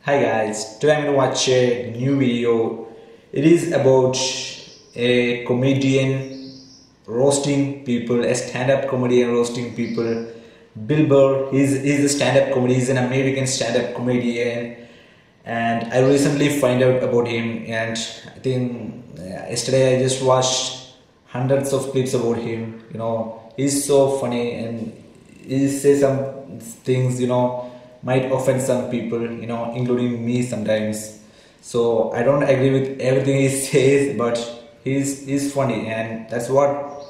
Hi guys, today I'm going to watch a new video. It is about a comedian roasting people, a stand-up comedian roasting people. Bill Burr, he's a stand-up comedian, he's an American stand-up comedian, and I recently find out about him, and I think yesterday I just watched hundreds of clips about him. He's so funny and he says some things, might offend some people, including me sometimes. So I don't agree with everything he says, but he's funny, and that's what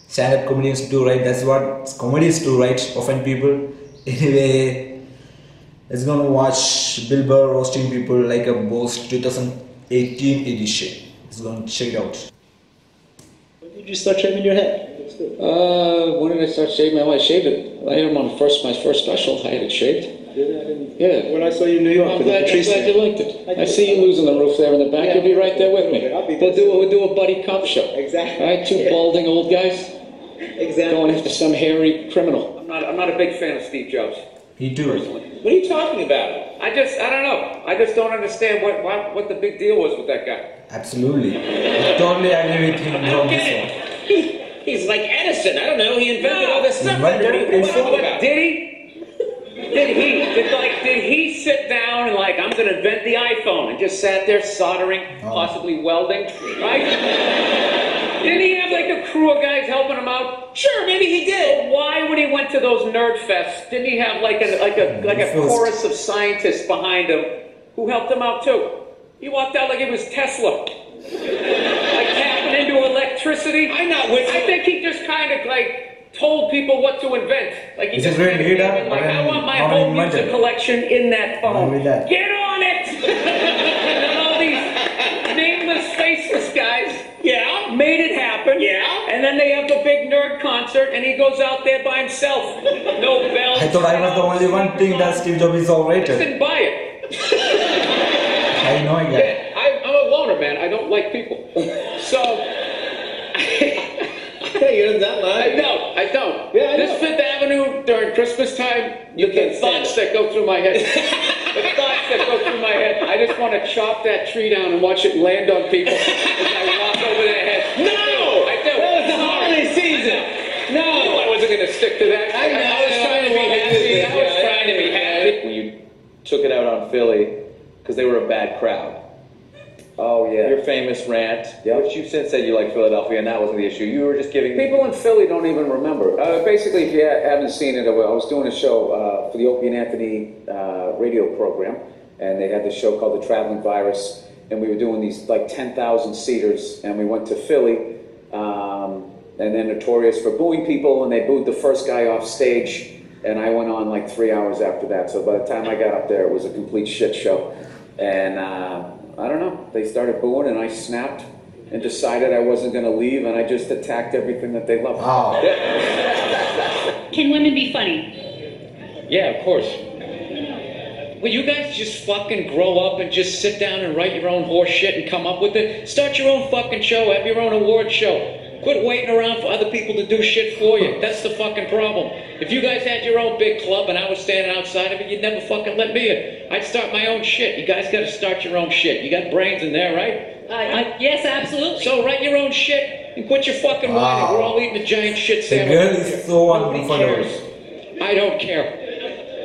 stand-up comedians do, right? That's what comedians do, right? Offend people. Anyway, let's gonna watch Bill Burr roasting people like a boss 2018 edition. Let's go and check it out. When did you start shaving your head? When did I start shaving? Well, I shaved it. I had him on my first special. I had it shaved. Yeah. When I saw you in New York, I'm glad you liked it. I see you losing the roof there in the back. You'll be right there with me. We'll do a buddy cop show. Exactly. All right, two balding old guys. Exactly. Going after some hairy criminal. I'm not a big fan of Steve Jobs. He too. What are you talking about? I don't know. I just don't understand what the big deal was with that guy. Absolutely. I totally agree with him on this one. He's like Edison. I don't know. He invented all this stuff. What are you talking about? Did he? Did he sit down and I'm going to invent the iPhone and just sat there soldering, possibly welding, right? Didn't he have a crew of guys helping him out? Sure, maybe he did. But why, when he went to those nerd fests, didn't he have a chorus of scientists behind him who helped him out too? He walked out like it was Tesla, tapping into electricity. I'm not with you. I think he just kind of told people what to invent. He just kind of gave them, I want my whole music collection in that phone. Get on it! And all these nameless, faceless guys made it happen. Yeah. And then they have the big nerd concert, and he goes out there by himself. No bells. I thought I was the only one thing that Steve Jobs is overrated. I didn't buy it. I know it. Yeah, I'm a loner, man. I don't like people. So... Hey, you're that line. I don't. Yeah, I know. This Fifth Avenue during Christmas time, the thoughts that go through my head. I just want to chop that tree down and watch it land on people as I walk over their heads. No! I do. That was the holiday season. No! I wasn't going to stick to that. I was trying to be happy. When you took it out on Philly, because they were a bad crowd. Oh, yeah. Your famous rant, which you since said you like Philadelphia, and that wasn't the issue. You were just giving... People in Philly don't even remember. Basically, if you haven't seen it, I was doing a show for the Opie and Anthony radio program, and they had this show called The Traveling Virus, and we were doing these 10,000 seaters, and we went to Philly, and they're notorious for booing people, and they booed the first guy off stage, and I went on 3 hours after that. So by the time I got up there, it was a complete shit show, and I don't know, they started booing, and I snapped and decided I wasn't going to leave, and I just attacked everything that they love. Wow. Can women be funny? Yeah, of course. Will you guys just fucking grow up and just sit down and write your own horse shit and come up with it? Start your own fucking show, have your own award show. Quit waiting around for other people to do shit for you. That's the fucking problem. If you guys had your own big club and I was standing outside of it, you'd never fucking let me in. I'd start my own shit. You guys gotta start your own shit. You got brains in there, right? Yes, absolutely. So write your own shit and quit your fucking whining. We're all eating a giant shit The sandwich. girl is so Nobody uncomfortable. cares. I don't care.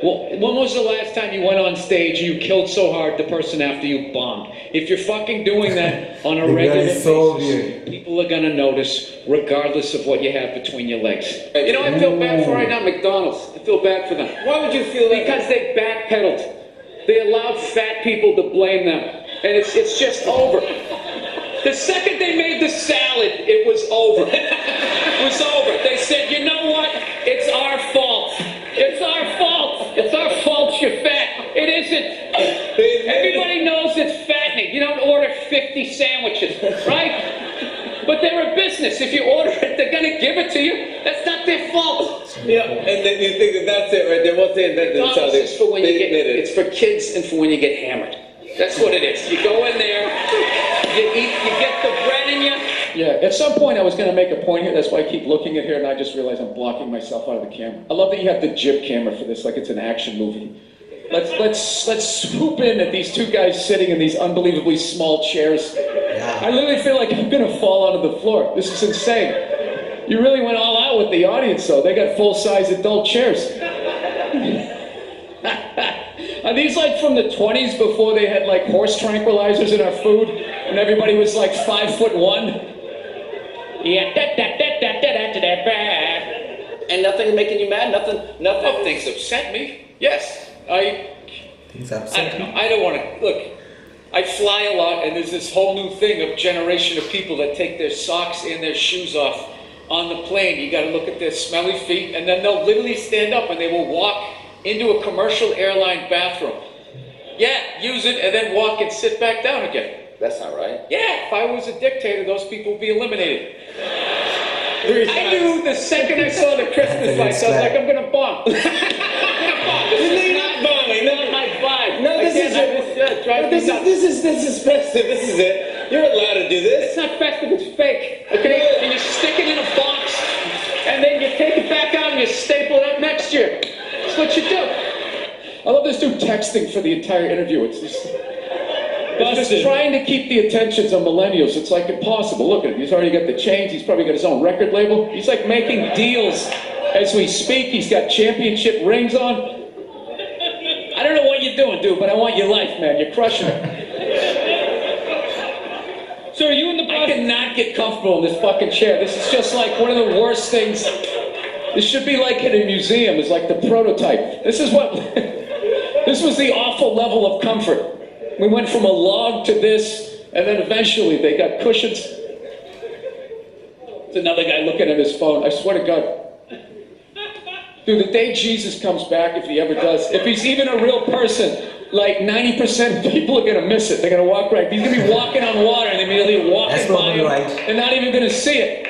Well, when was the last time you went on stage and you killed so hard the person after you bombed? If you're fucking doing that on a regular basis, people are gonna notice, regardless of what you have between your legs. You know what I feel bad for right now? McDonald's. I feel bad for them. Why would you feel that? Because they backpedaled. They allowed fat people to blame them. And it's just over. The second they made the salad, it was over. It was over. They said, you know what? It's our fault. It's our fault. It's our fault you're fat. It isn't. Everybody knows it's fattening. You don't order 50 sandwiches, right? But they're a business. If you order it, they're going to give it to you. That's not their fault. Yeah, and then you think that's it right there. Once they invented McDonald's something, is for when you get, it's for kids and for when you get hammered. That's what it is. You go in there, you eat, you get the bread in you. Yeah, at some point I was going to make a point here. That's why I keep looking at here, and I just realized I'm blocking myself out of the camera. I love that you have the jib camera for this, like it's an action movie. Let's swoop in at these two guys sitting in these unbelievably small chairs. I literally feel like I'm gonna fall onto the floor. This is insane. You really went all out with the audience, though. They got full-size adult chairs. Are these like from the 20s before they had like horse tranquilizers in our food and everybody was like 5'1"? Yeah. And nothing making you mad? Nothing. Oh, things upset me. Yes. Things I upset don't know. me. I don't want to look. I fly a lot, and there's this whole new thing of generation of people that take their socks and their shoes off on the plane. You got to look at their smelly feet, and then they'll literally stand up and they will walk into a commercial airline bathroom. Yeah, use it, and then walk and sit back down again. That's not right. Yeah, if I was a dictator, those people would be eliminated. I knew the second I saw the Christmas lights, I was like, I'm gonna bomb. This is not bombing. Not my vibe. No, this is festive. This is it. You're allowed to do this. It's not festive, it's fake. Okay? And you stick it in a box, and then you take it back out and you staple it up next year. That's what you do. I love this dude texting for the entire interview. It's just trying to keep the attentions on millennials. It's like impossible. Look at him. He's already got the chains. He's probably got his own record label. He's like making deals as we speak. He's got championship rings on. I don't know what you're doing, dude, but I want your life, man. You're crushing it. So are you in the process? I cannot get comfortable in this fucking chair. This is just like one of the worst things. This should be like in a museum. It's like the prototype. This is what... This was the awful level of comfort. We went from a log to this, and then eventually they got cushions. There's another guy looking at his phone. I swear to God. Dude, the day Jesus comes back, if he ever does, if he's even a real person, like 90% of people are going to miss it. They're going to walk right. He's going to be walking on water, and they're immediately walking by him. Right. They're not even going to see it.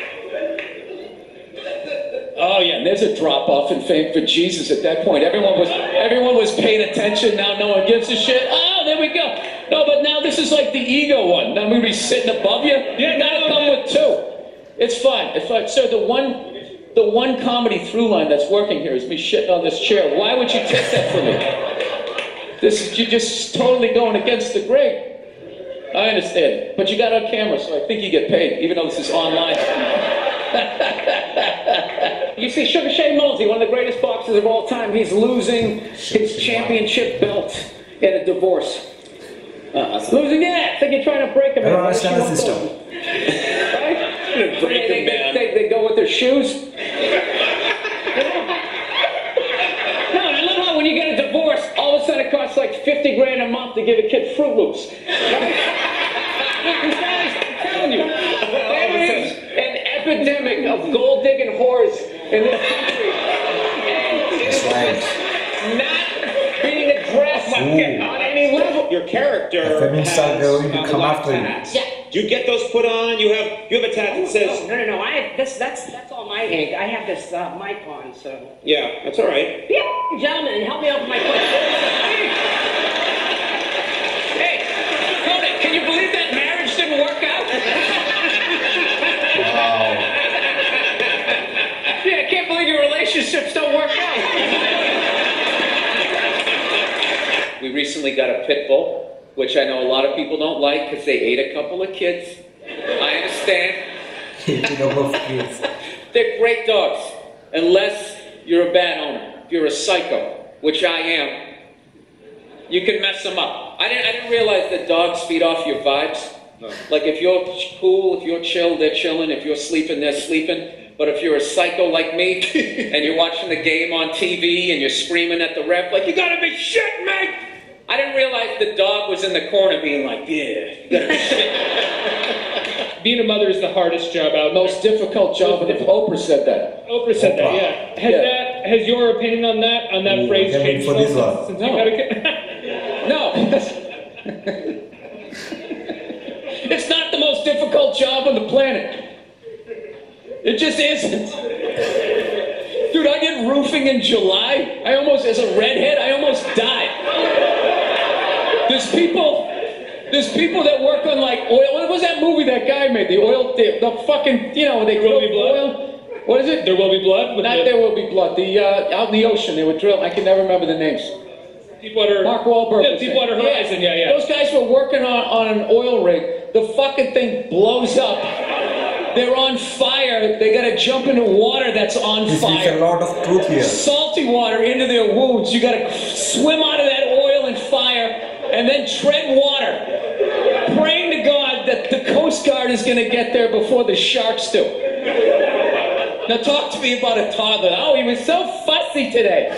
Oh yeah, and there's a drop-off in fame for Jesus at that point. Everyone was paying attention. Now no one gives a shit. Oh, there we go. No, but now this is like the ego one. Now I'm going to be sitting above you. You gotta come with two. It's fine. It's fine. Sir, the one comedy through line that's working here is me shitting on this chair. Why would you take that from me? You're just totally going against the grain. I understand. But you got on camera, so I think you get paid, even though this is online. You see, Sugar Shane Mosley, one of the greatest boxers of all time, he's losing his championship belt in a divorce. Losing it! I think you're trying to break him. I don't understand the system. Right? Break him down. They go with their shoes. No, I love how when you get a divorce, all of a sudden it costs like 50 grand a month to give a kid Fruit Loops. Right? These guys, I'm telling you, there is an epidemic of gold-digging whores in this country. That's right. Not being addressed on any level. Your character The feminists are going to come after you. Yeah. Do you get those put on? You have a tat that says... No. That's all my ink. I have this mic on, so... Yeah, that's all right. Be a gentleman and help me out with my question. Hey, Conan, can you believe that marriage didn't work out? Wow. Yeah, I can't believe your relationships don't work out. We recently got a pit bull, which I know a lot of people don't like because they ate a couple of kids. I understand. They're great dogs, unless you're a bad owner. If you're a psycho, which I am, you can mess them up. I didn't realize that dogs feed off your vibes. No. Like if you're cool, if you're chill, they're chilling. If you're sleeping, they're sleeping. But if you're a psycho like me, and you're watching the game on TV, and you're screaming at the ref, like, you gotta be shit, mate! I didn't realize the dog was in the corner being like, yeah, you gotta be shit. Being a mother is the hardest job out. Most difficult job, and if Oprah said that. Oprah said that, yeah. Has your opinion on that phrase changed? For this one. Since No. you got a kid? No. It's not the most difficult job on the planet. It just isn't. Dude, I did roofing in July. As a redhead, I almost died. There's people that work on like oil. What was that movie that guy made? The fucking, they There Will Be Blood? oil. What is it? There Will Be Blood? Not There Will Be Blood. Out in the ocean, they would drill. I can never remember the names. Deepwater. Mark Wahlberg. Yeah, was in. Deepwater Horizon. Yeah. Those guys were working on an oil rig. The fucking thing blows up. They're on fire. They gotta jump into water that's on This fire. is a lot of truth here. Salty water into their wounds. You gotta swim out of that oil and fire and then tread water. Praying to God that the Coast Guard is gonna get there before the sharks do. Now talk to me about a toddler. Oh, he was so fussy today.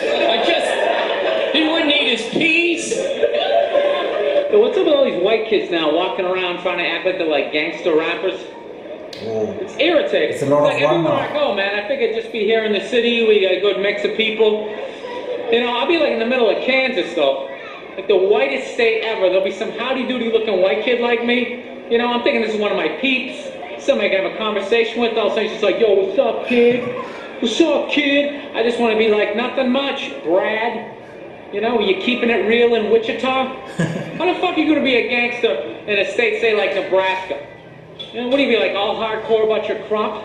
He wouldn't eat his peas. So what's up with all these white kids now walking around trying to act like they're like gangster rappers? Oh. It's irritating. It's a lot of like fun everywhere now. I go, man, I figure just be here in the city, we got a good mix of people. You know, I'll be like in the middle of Kansas though. Like the whitest state ever. There'll be some howdy-doody looking white kid like me. You know, I'm thinking this is one of my peeps. Somebody I can have a conversation with. All of a sudden she's like, yo, what's up, kid? What's up, kid? I just want to be like, nothing much, Brad. You know, you keeping it real in Wichita? How the fuck are you going to be a gangster in a state, say, like Nebraska? You know, what do you be like, all hardcore about your crop?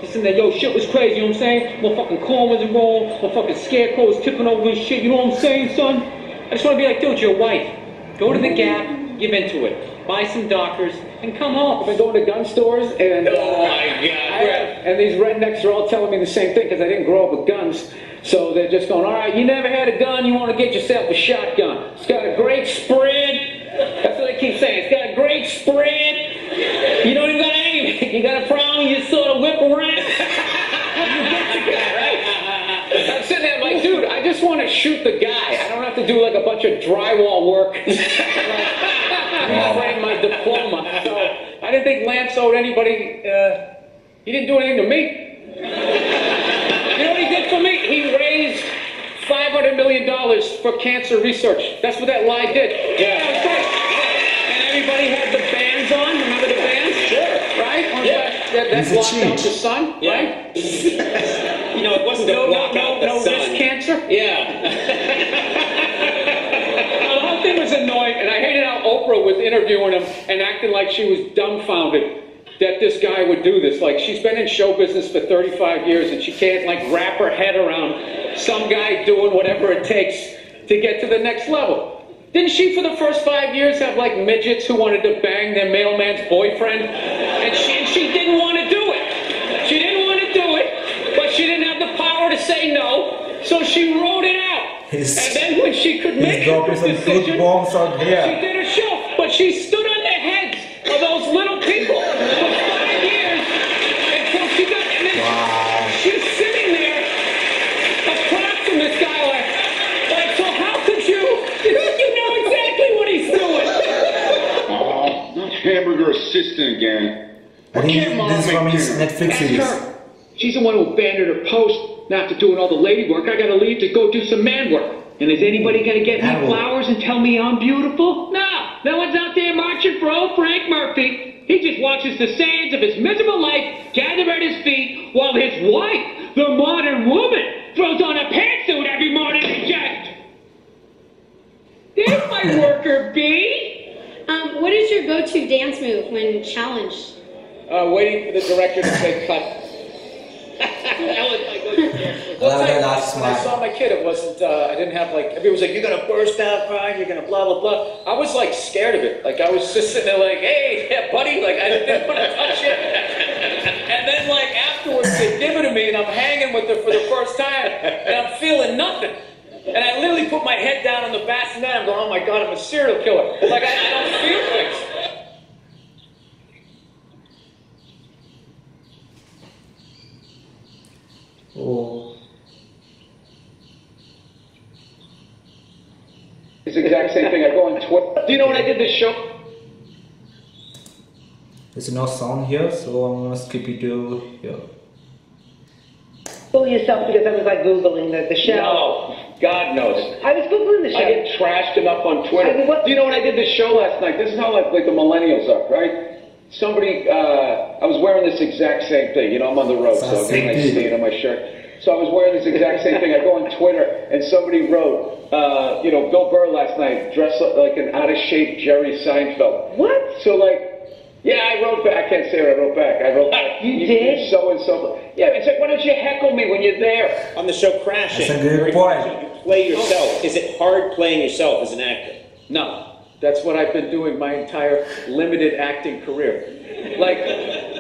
Just in there, yo, shit was crazy, you know what I'm saying? Motherfucking corn was wrong, motherfucking scarecrow was tipping over his shit, you know what I'm saying, son? I just want to be like, dude, you're white. Go to the Gap, give into it. Buy some Dockers, and come home. I've been going to gun stores and Oh my God. and these rednecks are all telling me the same thing because I didn't grow up with guns. So they're just going, all right, you never had a gun, you want to get yourself a shotgun. It's got a great spread. That's what they keep saying. It's got a great spread. You don't even got to aim it. You got a problem, you sort of whip around. You get the guy, right? I'm sitting there like, dude, I just want to shoot the guy. I don't have to do like a bunch of drywall work. Reframe my diploma. So I didn't think Lance owed anybody, he didn't do anything to me. You know what he did for me? He raised $500 million for cancer research. That's what that lie did. Yeah. That was great. And everybody had the bands on. Remember the bands? Sure. Right? That blocked out the sun, right? You know, it wasn't to block out the sun. No wrist cancer? Yeah. The whole thing was annoying, and I hated how Oprah was interviewing him and acting like she was dumbfounded that this guy would do this. Like, she's been in show business for 35 years, and she can't, like, wrap her head around some guy doing whatever it takes to get to the next level. Didn't she, for the first 5 years, have, like, midgets who wanted to bang their mailman's boyfriend? And she didn't want to do it. She didn't want to do it, but she didn't have the power to say no, so she wrote it out. And then when she could make her decision, bombs out she here. did a show, but she stood on the heads of those little people for 5 years until she got. And then she's sitting there across from this guy, like, so how could you? You know exactly what he's doing. Oh, not hamburger assistant again. I think this is from his Netflix Ask series. her. She's the one who abandoned her post. Now after doing all the lady work, I gotta leave to go do some man work. And is anybody gonna get me flowers and tell me I'm beautiful? No one's out there marching for old Frank Murphy. He just watches the sands of his miserable life gather at his feet while his wife, the modern woman, throws on a pantsuit every morning and just... There's my worker bee. What is your go-to dance move when challenged? Waiting for the director to say cut. That was my go-to dance move. When I saw my kid, it wasn't, I didn't have like, everybody was like, you're gonna burst out crying, you're gonna blah, blah, blah. I was like scared of it. Like I was just sitting there like, hey, yeah, buddy, like I didn't want to touch it. And then like afterwards they give it to me and I'm hanging with her for the first time and I'm feeling nothing. And I literally put my head down on the bassinet. I'm going, oh my God, I'm a serial killer. Like I don't feel things. Oh. It's the exact same thing. I go on Twitter. Do you know when I did this show? There's no sound here, so I'm gonna skip it to here. Fool yourself because I was like Googling the show. No, God knows. I was Googling the show. I get trashed enough on Twitter. I mean, what- Do you know when I did this show last night? This is how like the millennials are, right? Somebody, I was wearing this exact same thing. You know, I'm on the road, so I'm getting like stain on my shirt. So I was wearing this exact same thing. I go on Twitter, and somebody wrote, you know, Bill Burr last night dressed like an out-of-shape Jerry Seinfeld. What? So like, yeah, I wrote back. I can't say what I wrote back. I wrote back. You did? So and so. Yeah, it's like, why don't you heckle me when you're there? On the show Crashing. That's a good point. play yourself? Is it hard playing yourself as an actor? No. That's what I've been doing my entire limited acting career. Like,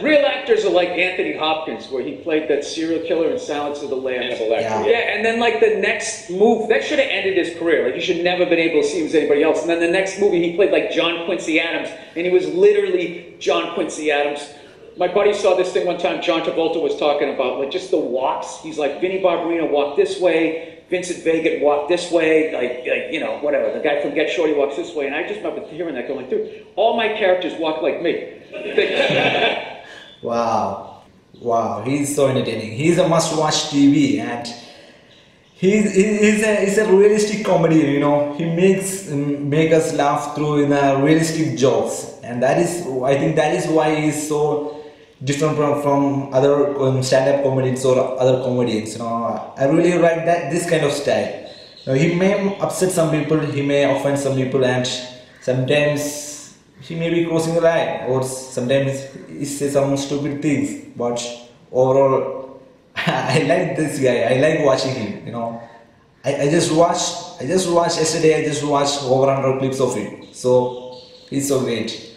real actors are like Anthony Hopkins, where he played that serial killer in Silence of the Lambs. Yeah, and then like the next move, that should have ended his career. Like, you should never been able to see him as anybody else. And then the next movie, he played like John Quincy Adams, and he was literally John Quincy Adams. My buddy saw this thing one time, John Travolta was talking about, like, just the walks. He's like, Vinnie Barbarino walked this way, Vincent Vega walked this way, like, you know, whatever. The guy from Get Shorty walks this way. And I just remember hearing that going like, dude, all my characters walk like me. Wow. Wow, he's so entertaining. He's a must-watch TV, and he's a realistic comedy, you know. He make us laugh through in a realistic jokes, and that is, I think that is why he's so different from other stand-up comedians or other comedians. You know, I really like this kind of style. Now, he may upset some people, he may offend some people, and sometimes he may be crossing the line, or sometimes he says some stupid things. But overall, I like this guy. I like watching him. You know, I just watched yesterday. I just watched over 100 clips of him. So he's so great.